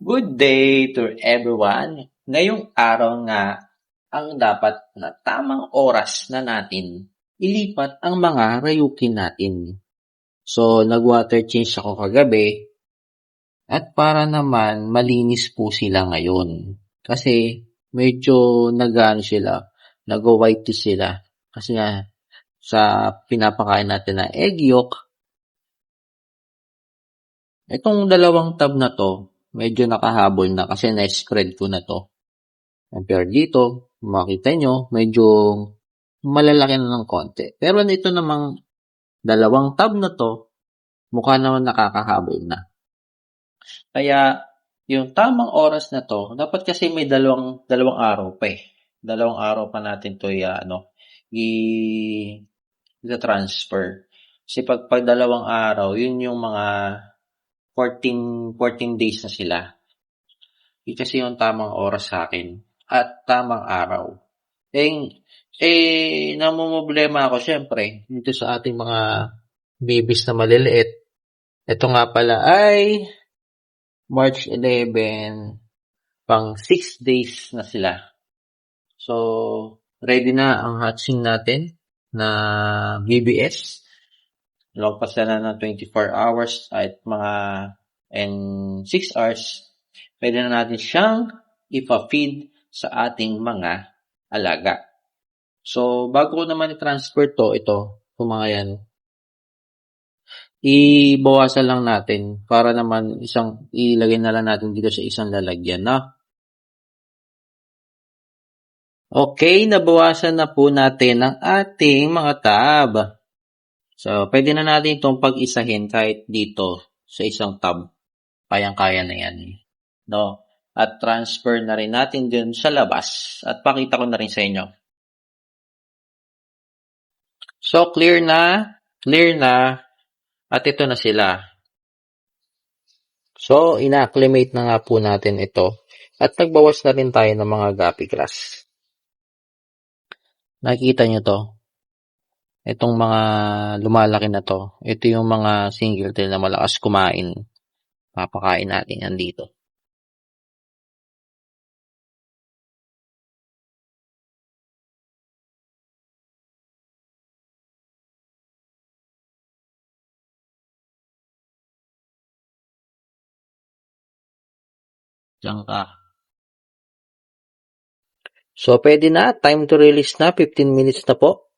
Good day to everyone. Ngayong araw nga ang dapat na tamang oras na natin ilipat ang mga rayukin natin. So, nag-water change ako kagabi at para naman malinis po sila ngayon. Kasi medyo nag-white sila. Kasi nga sa pinapakain natin na egg yolk, itong dalawang tab na to, medyo nakahabol na kasi na-spread ko na to. Pero dito, makita nyo, medyo malalaki na ng konti. Pero nito namang dalawang tab na to, mukha naman nakakahabol na. Kaya, yung tamang oras na to, dapat kasi may dalawang araw pa eh. Dalawang araw pa natin to i-transfer. Kasi pag dalawang araw, yun yung mga 14 days na sila. Yun kasi yung tamang oras sa akin. At tamang araw. Namumblema ako syempre dito sa ating mga babies na maliliit. Ito nga pala ay March 11, pang 6 days na sila. So, ready na ang hatching natin na BBS. Lagpas na ng 24 hours at mga 6 hours. Pwede na natin siyang ipa-feed sa ating mga alaga. So, bago ko naman i-transfer ito, mga yan, ibawasan lang natin para naman ilagay na lang natin dito sa isang lalagyan, no? Okay, nabawasan na po natin ang ating mga tab. So, pwede na natin itong pag-isahin kahit dito sa isang tab. Kayang-kaya na yan, no? At transfer na rin natin dun sa labas. At pakita ko na rin sa inyo. So, clear na. At ito na sila. So, ina-acclimate na nga po natin ito. At nagbawas na rin tayo ng mga guppy grass. Nakikita nyo to. Itong mga lumalaki na to. Ito yung mga single tail na malakas kumain. Papakain natin yan dito. Diyan ka. So, pwede na. Time to release na. 15 minutes na po.